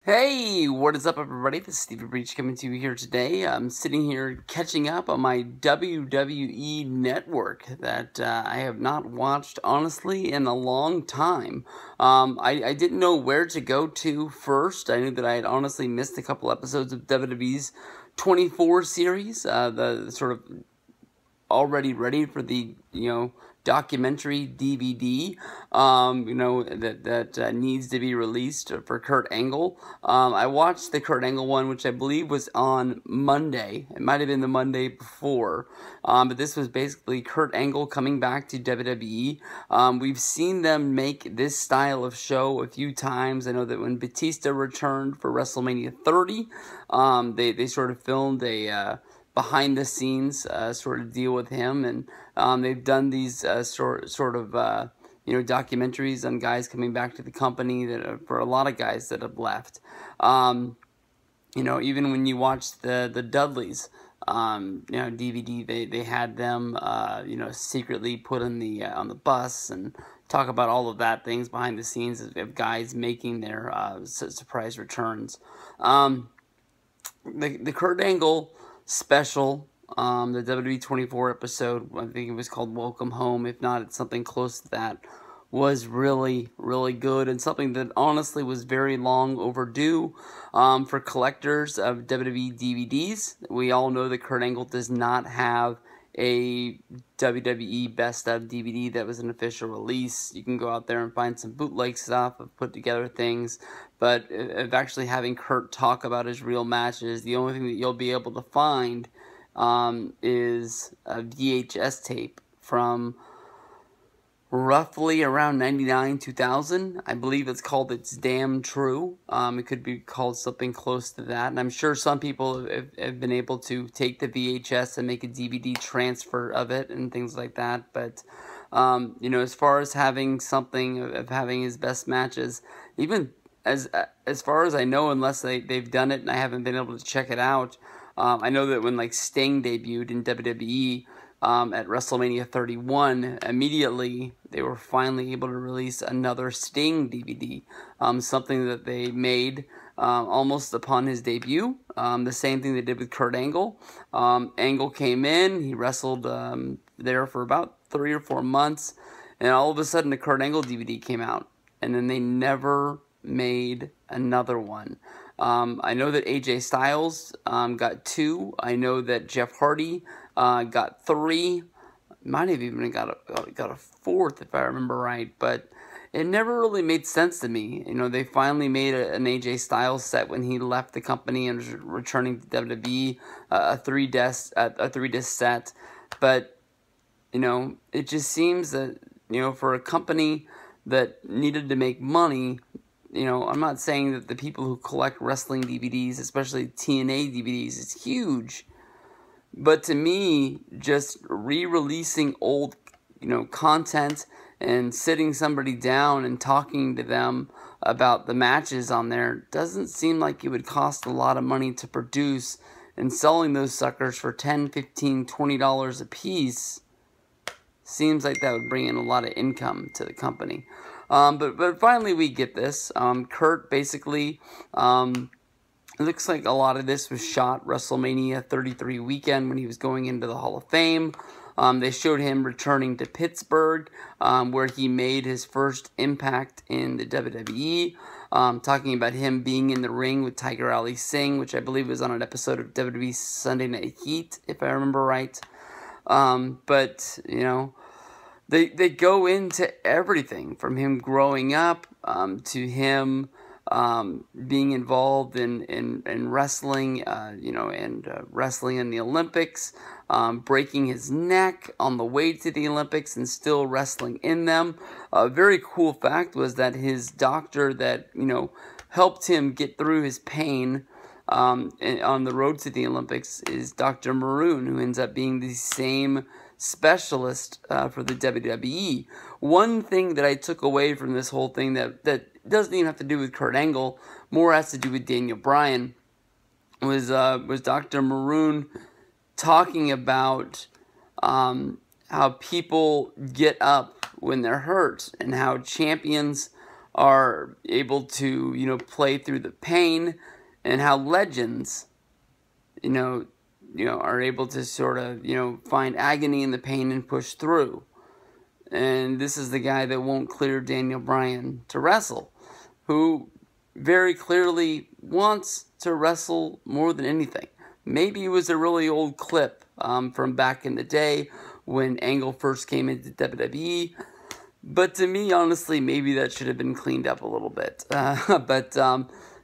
Hey, what is up, everybody? This is Stevie Breach coming to you here today. I'm sitting here catching up on my WWE network that I have not watched, honestly, in a long time. I didn't know where to go to first. I knew that I had honestly missed a couple episodes of WWE's 24 series, the sort of already ready for the, documentary DVD, that needs to be released for Kurt Angle. I watched the Kurt Angle one, which I believe was on Monday. It might have been the Monday before, but this was basically Kurt Angle coming back to WWE. We've seen them make this style of show a few times. I know that when Batista returned for WrestleMania 30, they sort of filmed a behind the scenes sort of deal with him, and they've done these sort of documentaries on guys coming back to the company that for a lot of guys that have left. Even when you watch the Dudleys DVD, they had them secretly put in the on the bus and talk about all of that things behind the scenes of guys making their surprise returns. The Kurt Angle special, the WWE 24 episode, I think it was called Welcome Home. If not, it's something close to that. Was really, really good, and something that honestly was very long overdue for collectors of WWE DVDs. We all know that Kurt Angle does not have a WWE Best Of DVD that was an official release. You can go out there and find some bootleg stuff of put together things, but of actually having Kurt talk about his real matches, the only thing that you'll be able to find is a VHS tape from roughly around 99, 2000. I believe it's called It's Damn True. It could be called something close to that. And I'm sure some people have been able to take the VHS and make a DVD transfer of it and things like that. But, as far as having something of having his best matches, even as far as I know, unless they've done it and I haven't been able to check it out, I know that when Sting debuted in WWE, at WrestleMania 31, immediately they were finally able to release another Sting DVD, something that they made almost upon his debut. The same thing they did with Kurt Angle. Angle came in, he wrestled there for about 3 or 4 months, and all of a sudden the Kurt Angle DVD came out, and then they never made another one. I know that AJ Styles got 2. I know that Jeff Hardy got 3. Might have even got a 4th if I remember right, but it never really made sense to me. They finally made an AJ Styles set when he left the company and was returning to WWE, a 3-disc set, but it just seems that for a company that needed to make money. I'm not saying that the people who collect wrestling DVDs, especially TNA DVDs, is huge. But to me, just re-releasing old, content and sitting somebody down and talking to them about the matches on there doesn't seem like it would cost a lot of money to produce, and selling those suckers for $10, $15, $20 a piece seems like that would bring in a lot of income to the company. But finally we get this. Kurt basically, it looks like a lot of this was shot WrestleMania 33 weekend when he was going into the Hall of Fame. They showed him returning to Pittsburgh, where he made his first impact in the WWE, talking about him being in the ring with Tiger Ali Singh, which I believe was on an episode of WWE Sunday Night Heat, if I remember right. But, they go into everything from him growing up to him being involved in wrestling, wrestling in the Olympics, breaking his neck on the way to the Olympics and still wrestling in them. A very cool fact was that his doctor that, helped him get through his pain on the road to the Olympics is Dr. Maroon, who ends up being the same specialist for the WWE. One thing that I took away from this whole thing that doesn't even have to do with Kurt Angle, more has to do with Daniel Bryan, was Dr. Maroon talking about how people get up when they're hurt and how champions are able to, play through the pain, and how legends, are able to sort of, find agony in the pain and push through. And this is the guy that won't clear Daniel Bryan to wrestle, who very clearly wants to wrestle more than anything. Maybe it was a really old clip from back in the day when Angle first came into WWE. But to me, honestly, maybe that should have been cleaned up a little bit. But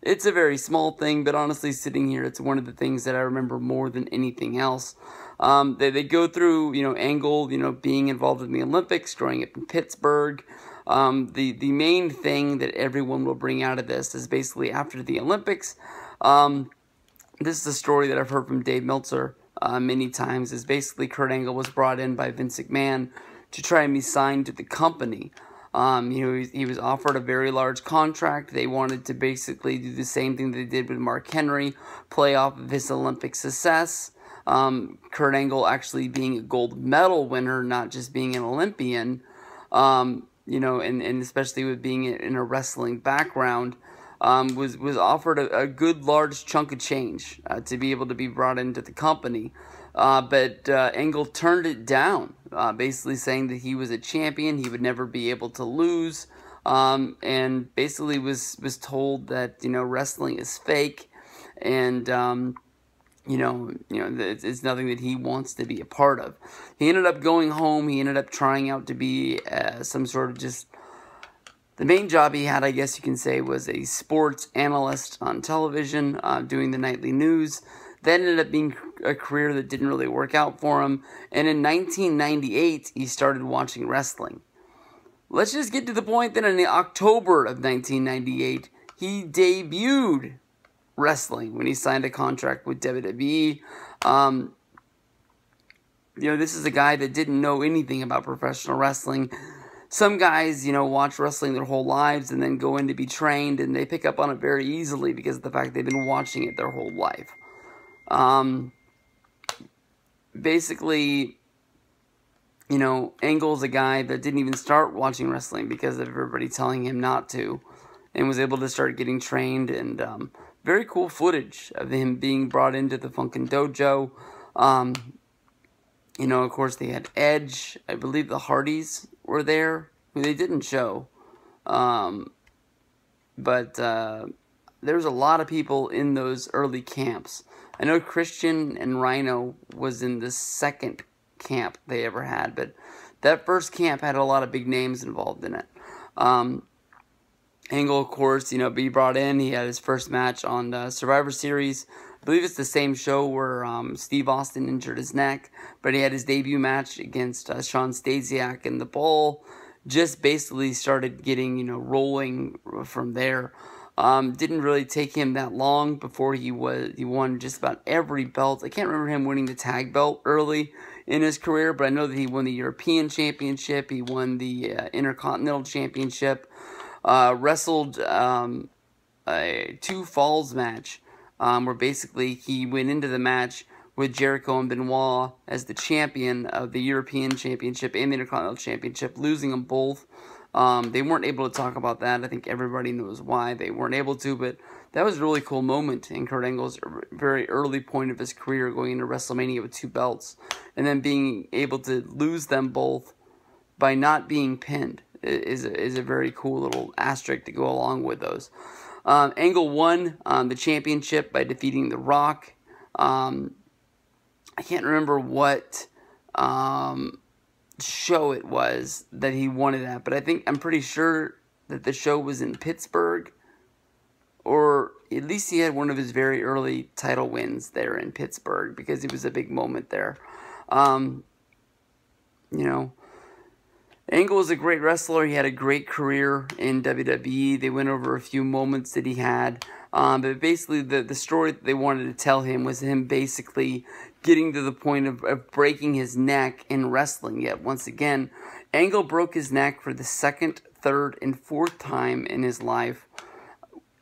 it's a very small thing, but honestly, sitting here, it's one of the things that I remember more than anything else. They go through, Angle, being involved in the Olympics, growing up in Pittsburgh. The main thing that everyone will bring out of this is basically after the Olympics. This is a story that I've heard from Dave Meltzer many times, is basically Kurt Angle was brought in by Vince McMahon to try and be signed to the company. He was offered a very large contract. They wanted to basically do the same thing they did with Mark Henry, play off of his Olympic success. Kurt Angle actually being a gold medal winner, not just being an Olympian, and especially with being in a wrestling background, was offered a good large chunk of change to be able to be brought into the company. But Angle turned it down, basically saying that he was a champion, he would never be able to lose, and basically was told that, wrestling is fake, and, it's nothing that he wants to be a part of. He ended up going home, he ended up trying out to be some sort of just... The main job he had, I guess you can say, was a sports analyst on television, doing the nightly news. That ended up being a career that didn't really work out for him. And in 1998, he started watching wrestling. Let's just get to the point that in October of 1998, he debuted wrestling when he signed a contract with WWE. This is a guy that didn't know anything about professional wrestling. Some guys, watch wrestling their whole lives and then go in to be trained, and they pick up on it very easily because of the fact they've been watching it their whole life. Basically, Angle's a guy that didn't even start watching wrestling because of everybody telling him not to, and was able to start getting trained, and very cool footage of him being brought into the Funkin' Dojo. Of course, they had Edge. I believe the Hardys were there, who they didn't show. But there's a lot of people in those early camps. I know Christian and Rhino was in the second camp they ever had, but that first camp had a lot of big names involved in it. Angle, of course, be brought in. He had his first match on Survivor Series. I believe it's the same show where Steve Austin injured his neck, but he had his debut match against Shawn Stasiak, and the ball just basically started getting, rolling from there. Didn't really take him that long before he won just about every belt. I can't remember him winning the tag belt early in his career, but I know that he won the European Championship, he won the Intercontinental Championship, wrestled a Two Falls match, where basically he went into the match with Jericho and Benoit as the champion of the European Championship and the Intercontinental Championship, losing them both. They weren't able to talk about that. I think everybody knows why they weren't able to, but that was a really cool moment in Kurt Angle's very early point of his career, going into WrestleMania with 2 belts, and then being able to lose them both by not being pinned is a very cool little asterisk to go along with those. Angle won the championship by defeating The Rock. I can't remember what show it was that he won it at, but I'm pretty sure that the show was in Pittsburgh, or at least he had one of his very early title wins there in Pittsburgh, because it was a big moment there. Angle was a great wrestler. He had a great career in WWE. They went over a few moments that he had. But basically, the story that they wanted to tell him was him basically getting to the point of breaking his neck in wrestling. Yet, once again, Angle broke his neck for the 2nd, 3rd, and 4th time in his life,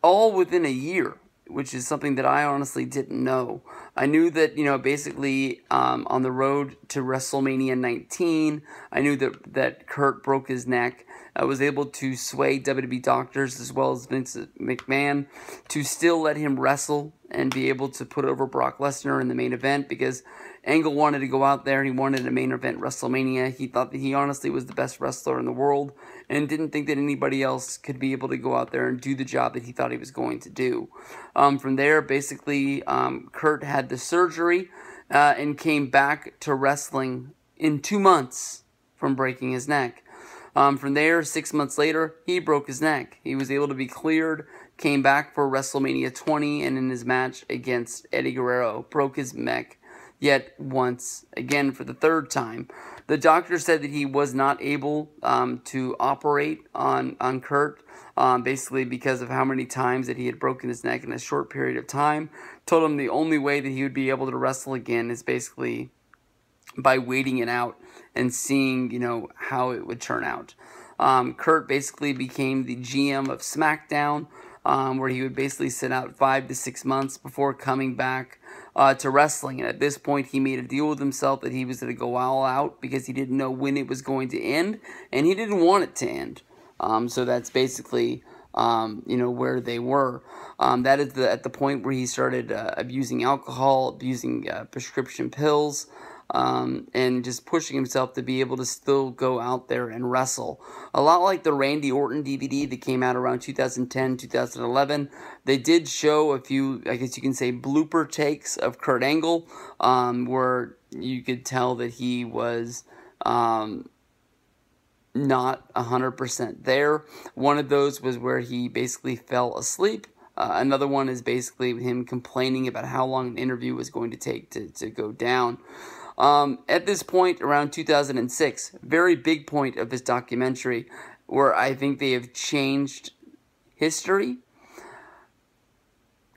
all within a year, which is something that I honestly didn't know. I knew that, basically on the road to WrestleMania 19, I knew that Kurt broke his neck was able to sway WWE doctors as well as Vince McMahon to still let him wrestle and be able to put over Brock Lesnar in the main event, because Angle wanted to go out there and he wanted a main event WrestleMania. He thought that he honestly was the best wrestler in the world and didn't think that anybody else could be able to go out there and do the job that he thought he was going to do. From there, basically, Kurt had the surgery and came back to wrestling in 2 months from breaking his neck. From there, 6 months later, he broke his neck. He was able to be cleared, came back for WrestleMania 20, and in his match against Eddie Guerrero, broke his neck yet once again for the third time. The doctor said that he was not able to operate on Kurt, basically because of how many times that he had broken his neck in a short period of time. Told him the only way that he would be able to wrestle again is basically by waiting it out and seeing, how it would turn out. Kurt basically became the GM of SmackDown, where he would basically sit out 5 to 6 months before coming back to wrestling. And at this point, he made a deal with himself that he was going to go all out because he didn't know when it was going to end, and he didn't want it to end. So that's basically, where they were. That is at the point where he started abusing alcohol, abusing prescription pills, and just pushing himself to be able to still go out there and wrestle. A lot like the Randy Orton DVD that came out around 2010, 2011. They did show a few, I guess you can say, blooper takes of Kurt Angle, where you could tell that he was not 100% there. One of those was where he basically fell asleep. Another one is basically him complaining about how long an interview was going to take to go down. At this point, around 2006, very big point of this documentary, where I think they have changed history.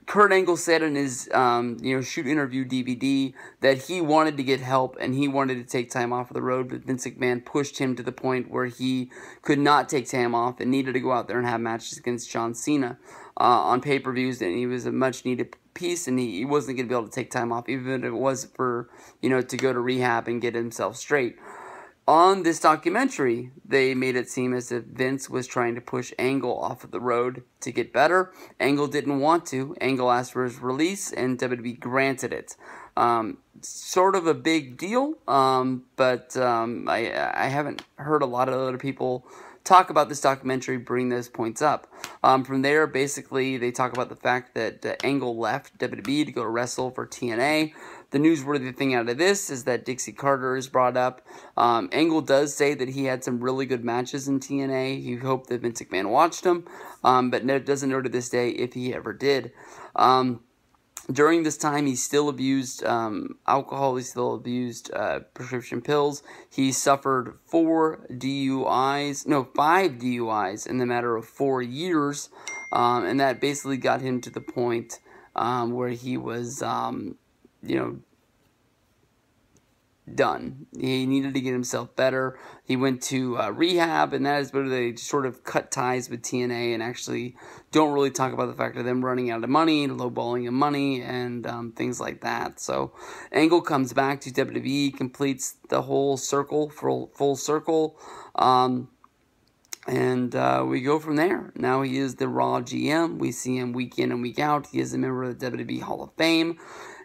Kurt Angle said in his, shoot interview DVD that he wanted to get help and he wanted to take time off of the road, but Vince McMahon pushed him to the point where he could not take time off and needed to go out there and have matches against John Cena on pay-per-views, and he was a much-needed piece, and he wasn't going to be able to take time off, even if it was for, to go to rehab and get himself straight. On this documentary, they made it seem as if Vince was trying to push Angle off of the road to get better. Angle didn't want to. Angle asked for his release, and WWE granted it. Sort of a big deal, but I haven't heard a lot of other people talk about this documentary, bring those points up. From there, basically, they talk about the fact that Angle left WWE to go wrestle for TNA. The newsworthy thing out of this is that Dixie Carter is brought up. Angle does say that he had some really good matches in TNA. He hoped that Vince McMahon watched them, but doesn't know to this day if he ever did. During this time, he still abused alcohol. He still abused prescription pills. He suffered 5 DUIs in the matter of 4 years, and that basically got him to the point where he was, done. He needed to get himself better. He went to rehab, and that is where they sort of cut ties with TNA and actually don't really talk about the fact of them running out of money, lowballing of money, and things like that. So Angle comes back to WWE, completes the whole circle, full circle, and we go from there. Now he is the Raw GM. We see him week in and week out. He is a member of the WWE Hall of Fame.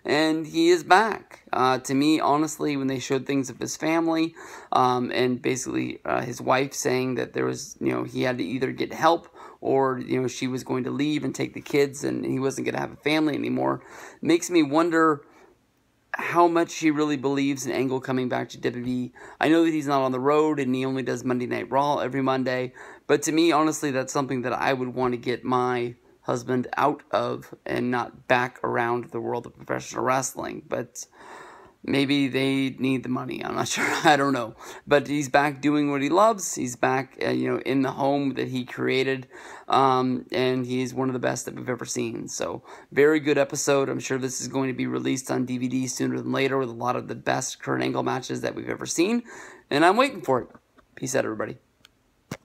And he is back. To me, honestly, when they showed things of his family, and basically his wife saying that there was, he had to either get help or, she was going to leave and take the kids and he wasn't going to have a family anymore, makes me wonder how much she really believes in Angle coming back to WWE. I know that he's not on the road and he only does Monday Night Raw every Monday, but to me, honestly, that's something that I would want to get my husband out of and not back around the world of professional wrestling. But maybe they need the money. I'm not sure. I don't know. But he's back doing what he loves. He's back, in the home that he created. And he's one of the best that we've ever seen. So, very good episode. I'm sure this is going to be released on DVD sooner than later with a lot of the best Kurt Angle matches that we've ever seen. And I'm waiting for it. Peace out, everybody.